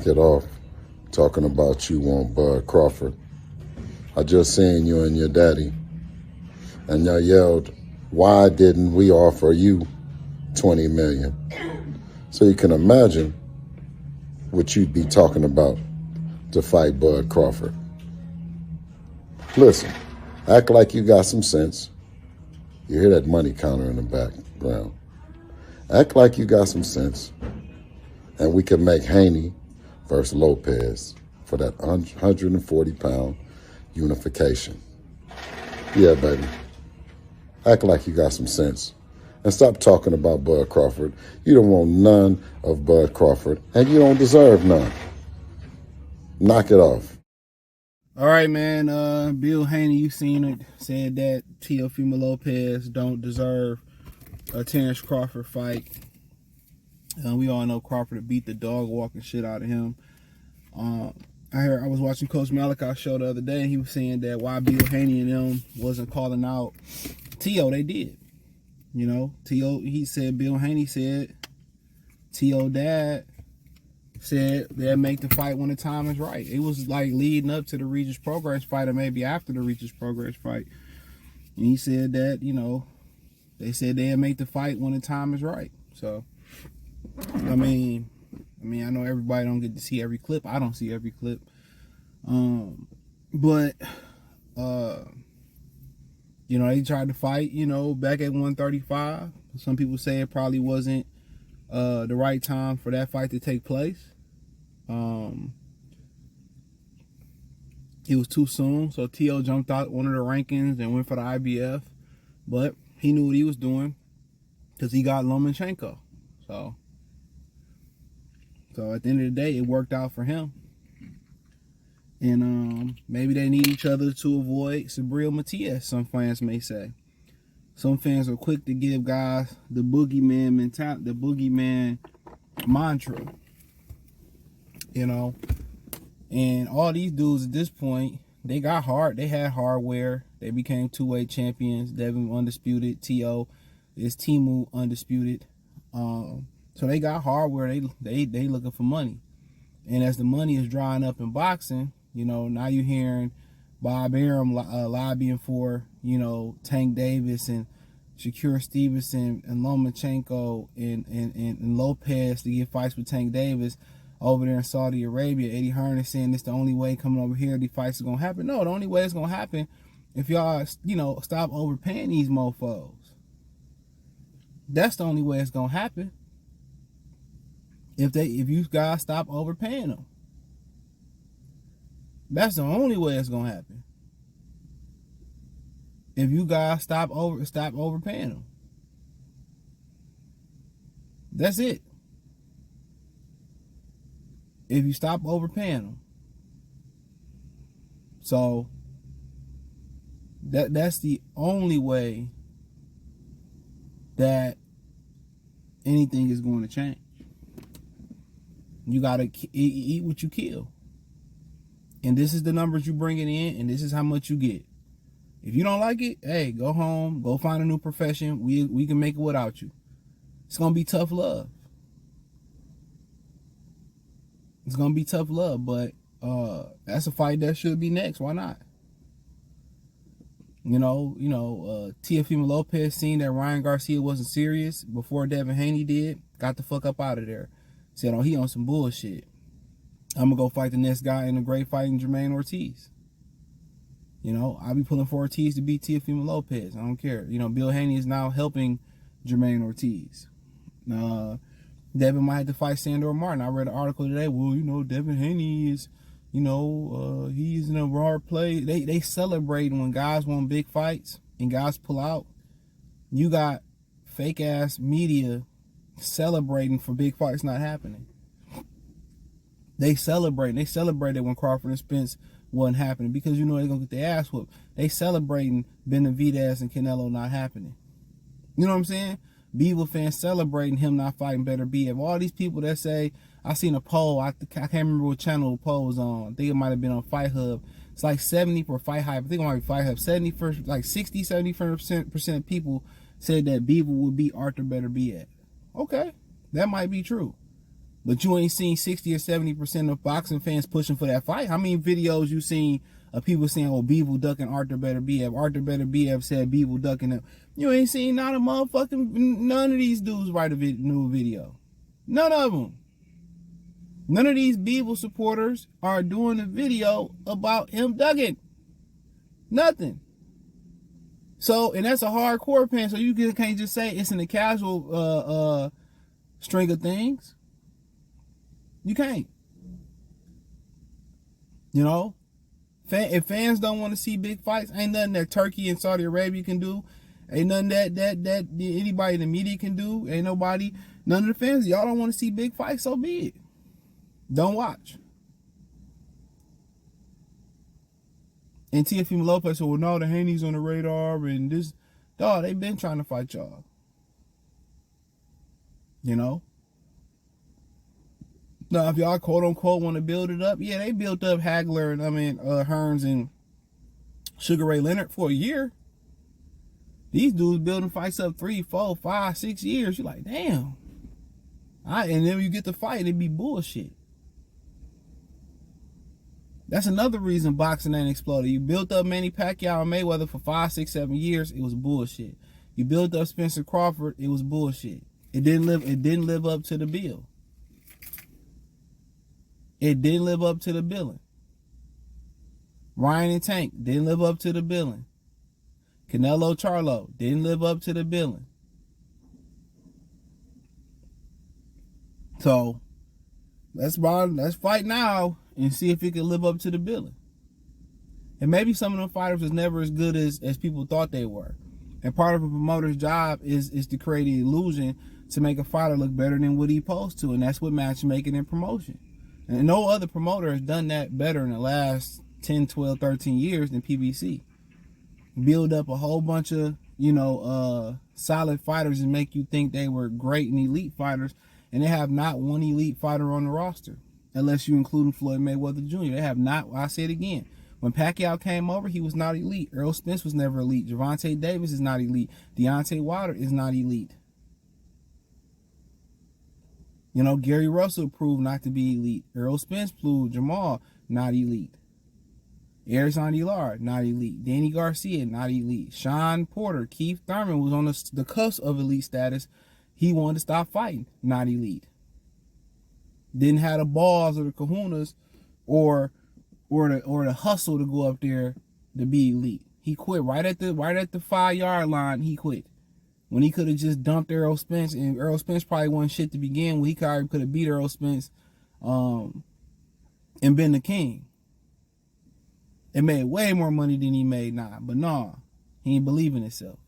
knock it off talking about you want Bud Crawford. I just seen you and your daddy, and y'all yelled, why didn't we offer you $20 million? So you can imagine what you'd be talking about to fight Bud Crawford. Listen, act like you got some sense. You hear that money counter in the background. Act like you got some sense, and we can make Haney versus Lopez for that 140-pound unification. Yeah, baby. Act like you got some sense. And stop talking about Bud Crawford. You don't want none of Bud Crawford, and you don't deserve none. Knock it off. All right, man. Bill Haney, you seen it, said that Teofimo Lopez don't deserve a Terrence Crawford fight. We all know Crawford beat the dog walking shit out of him. I was watching Coach Malachi's show the other day, and he was saying that why Bill Haney and them wasn't calling out Teo. They did. You know, Teo, Bill Haney said, Teo dad said they'll make the fight when the time is right. It was like leading up to the Regis Progress fight, or maybe after the Regis Progress fight. And he said that, you know, they said they'll make the fight when the time is right. So, I mean, I know everybody don't get to see every clip. I don't see every clip. But you know, they tried to fight, you know, back at 135. Some people say it probably wasn't the right time for that fight to take place. It was too soon. So Teo jumped out one of the rankings and went for the IBF. But he knew what he was doing because he got Lomachenko. So at the end of the day, it worked out for him. And maybe they need each other to avoid Sabril Matias, some fans may say. Some fans are quick to give guys the boogeyman mentality, the boogeyman mantra. You know? And all these dudes at this point, they got hard. They had hardware. They became two-weight champions. Devin undisputed. Teo is Timu undisputed. So they got hardware. They looking for money. And as the money is drying up in boxing, you know, now you're hearing Bob Arum lobbying for, you know, Tank Davis and Shakur Stevenson and Lomachenko and Lopez to get fights with Tank Davis over there in Saudi Arabia. Eddie Hearn is saying it's the only way coming over here these fights are going to happen. No, the only way it's going to happen if y'all, you know, stop overpaying these mofos. That's the only way it's going to happen. If you guys stop overpaying them. That's the only way it's gonna happen. If you guys stop overpaying them. That's it. If you stop overpaying them. So that's the only way that anything is going to change. You gotta eat what you kill. And this is the numbers you bringing in, and this is how much you get. If you don't like it, hey, go home, go find a new profession. We can make it without you. It's gonna be tough love. It's gonna be tough love, but that's a fight that should be next. Why not? You know, Teofimo Lopez seen that Ryan Garcia wasn't serious before Devin Haney did. Got the fuck up out of there. Said, oh, he on some bullshit. I'm going to go fight the next guy in a great fight in Jermaine Ortiz. You know, I'll be pulling for Ortiz to beat Teofimo Lopez. I don't care. You know, Bill Haney is now helping Jermaine Ortiz. Devin might have to fight Sandor Martin. I read an article today. Well, you know, Devin Haney is, you know, he's in a raw play. They celebrate when guys won big fights and guys pull out. You got fake-ass media celebrating for big fights not happening. They celebrated when Crawford and Spence wasn't happening because you know they're gonna get their ass whooped. They celebrating Benavidez and Canelo not happening. You know what I'm saying? Beaver fans celebrating him not fighting Better BF. All these people that say, I seen a poll, I can't remember what channel the poll was on. I think it might have been on Fight Hub. It's like 70 for Fight Hype. I think it might be Fight Hub. 70% of people said that Beaver would beat Arthur Better BF. Okay, that might be true. But you ain't seen 60 or 70% of boxing fans pushing for that fight. How many videos you seen of people saying, "Oh, Beevil ducking Arthur better BF"? Arthur better BF said Beevil ducking him. You ain't seen not a motherfucking none of these dudes write a new video. None of them. None of these Beevil supporters are doing a video about him ducking. Nothing. So, and that's a hardcore fan. So you can't just say it's in the casual string of things. You can't. You know, if fans don't want to see big fights, ain't nothing that Turkey and Saudi Arabia can do. Ain't nothing that anybody in the media can do. Ain't nobody, none of the fans. Y'all don't want to see big fights, so be it. Don't watch. And Teofimo Lopez said, "Well, no, the Haney's on the radar, and this, dog, they been trying to fight y'all. You know? Now, if y'all quote unquote want to build it up, yeah, they built up Hagler and Hearns and Sugar Ray Leonard for a year. These dudes building fights up 3, 4, 5, 6 years. You're like, damn. And then when you get the fight, it be bullshit. That's another reason boxing ain't exploded. You built up Manny Pacquiao and Mayweather for 5, 6, 7 years. It was bullshit. You built up Spencer Crawford. It was bullshit. It didn't live up to the bill. It didn't live up to the billing. Ryan and Tank didn't live up to the billing. Canelo Charlo didn't live up to the billing. So let's fight now and see if it can live up to the billing. And maybe some of them fighters was never as good as people thought they were. And part of a promoter's job is to create an illusion to make a fighter look better than what he's supposed to. And that's what matchmaking and promotion. And no other promoter has done that better in the last 10, 12, 13 years than PBC. Build up a whole bunch of, solid fighters and make you think they were great and elite fighters. And they have not one elite fighter on the roster. Unless you include Floyd Mayweather Jr. They have not, I'll say it again. When Pacquiao came over, he was not elite. Errol Spence was never elite. Gervonta Davis is not elite. Deontay Wilder is not elite. Gary Russell proved not to be elite. Errol Spence proved Jamal not elite. Arizona Aguilar, not elite. Danny Garcia, not elite. Sean Porter, Keith Thurman was on the cusp of elite status. He wanted to stop fighting, not elite. Didn't have the balls or the kahunas or the hustle to go up there to be elite. He quit right at the 5-yard line. He quit. When he could have just dumped Errol Spence, and Errol Spence probably wasn't shit to begin with. He could have beat Errol Spence and been the king. And made way more money than he made now. But nah, he ain't believe in himself.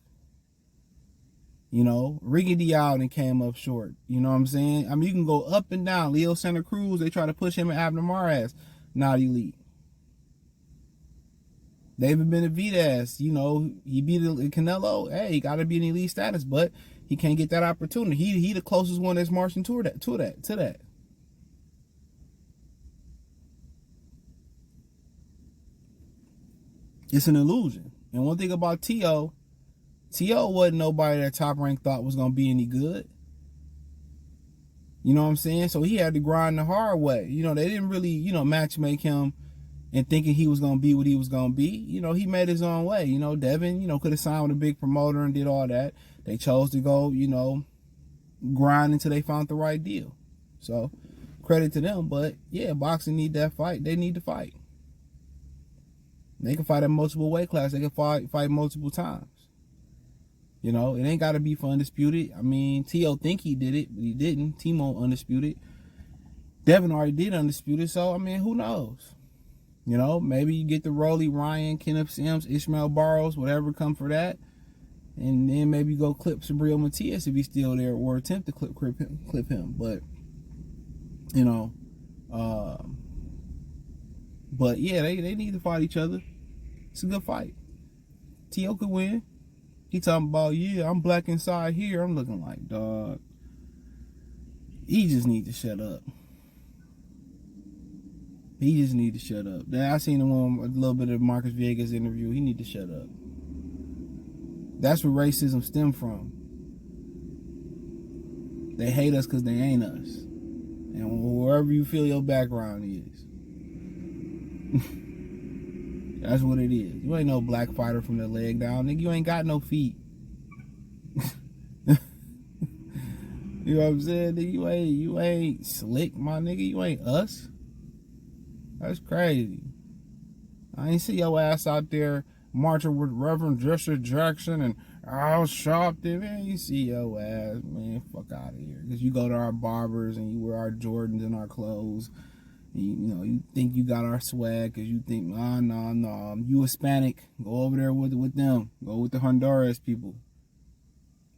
Ricky Diallo came up short. You know what I'm saying? I mean, you can go up and down. Leo Santa Cruz, they try to push him and Abner Mares, not elite. David Benavidez, he beat Canelo. Hey, he got to be in elite status, but he can't get that opportunity. He the closest one that's marching to that. It's an illusion. And one thing about T.O. wasn't nobody that Top Rank thought was going to be any good. You know what I'm saying? So he had to grind the hard way. They didn't really, matchmake him and thinking he was going to be what he was going to be. He made his own way. Devin, could have signed with a big promoter and did all that. They chose to go, grind until they found the right deal. So, credit to them. But, yeah, boxing need that fight. They need to fight. They can fight at multiple weight classes. They can fight multiple times. It ain't got to be for undisputed. I mean, T.O. think he did it, but he didn't. Timo undisputed. Devin already did undisputed. So, I mean, who knows? Maybe you get the Rolly, Ryan, Kenneth Sims, Ishmael Barrows, whatever come for that. And then maybe go clip Sabril Matias if he's still there, or attempt to clip him. But, but yeah, they need to fight each other. It's a good fight. T.O. could win. He talking about, yeah, I'm black inside here. I'm looking like, dog. He just need to shut up. He just need to shut up. I seen him on a little bit of Marcus Viegas interview. He need to shut up. That's where racism stem from. They hate us because they ain't us. and wherever you feel your background is. That's what it is. You ain't no black fighter from the leg down, nigga. You ain't got no feet. You know what I'm saying? Nigga, you ain't slick, my nigga. You ain't us. That's crazy. I ain't see your ass out there marching with Reverend Jesse Jackson and Al Sharpton. Man, you see your ass, man. Fuck out of here. Because you go to our barbers and you wear our Jordans and our clothes. You know, you think you got our swag because you think, nah. You Hispanic, go over there with them. Go with the Honduras people.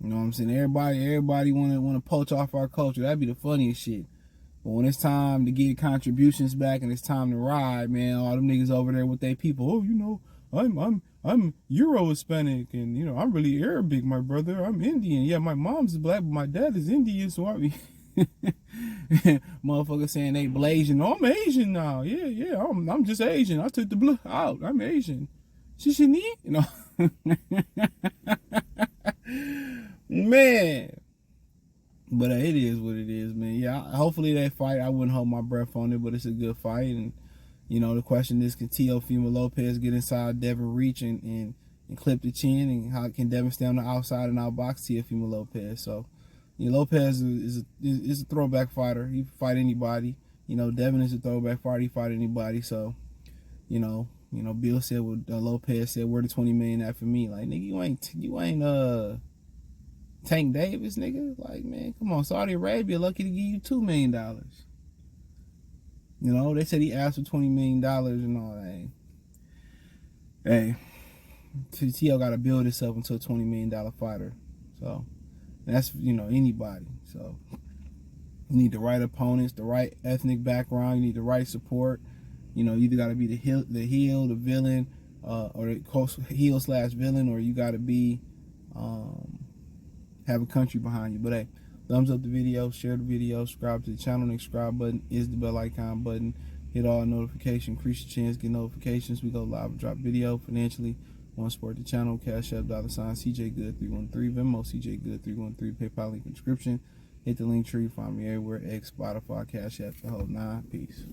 You know what I'm saying? Everybody wanna poach off our culture. That'd be the funniest shit. But when it's time to get contributions back and it's time to ride, man, all them niggas over there with their people. Oh, you know, I'm Euro Hispanic, and you know, I'm really Arabic, my brother. I'm Indian. Yeah, my mom's black, but my dad is Indian, so I mean. Motherfuckers saying they Blasian. No, I'm Asian now. Yeah, I'm just Asian. I took the blue out. I'm Asian. Shishini? You know. Man. But it is what it is, man. Yeah, hopefully that fight, I wouldn't hold my breath on it, but it's a good fight. And, you know, the question is, can Teofimo Lopez get inside Devin reach and clip the chin? And how can Devin stay on the outside and outbox Teofimo Lopez? So, you know, Lopez is a throwback fighter. He can fight anybody. You know, Devin is a throwback fighter. He fight anybody. So, you know, Bill said what Lopez said, where the $20 million at for me? Like, nigga, you ain't Tank Davis, nigga. Like, man, come on. Saudi Arabia lucky to give you $2 million. You know, they said he asked for $20 million and all that. Hey, T.O. got to build himself into a $20 million fighter. So, that's, you know, anybody. So, you need the right opponents, the right ethnic background. You need the right support. You know, you either got to be the heel, the villain, or the heel/villain, or you got to be, have a country behind you. But hey, thumbs up the video, share the video, subscribe to the channel. The subscribe button is the bell icon button. Hit all notifications, increase your chance, get notifications. We go live and drop video financially. Want to support the channel? Cash App, $ CJ Good 313, Venmo CJ Good 313, PayPal link in description. Hit the link tree, find me everywhere, X, Spotify, Cash App, the whole 9. Peace.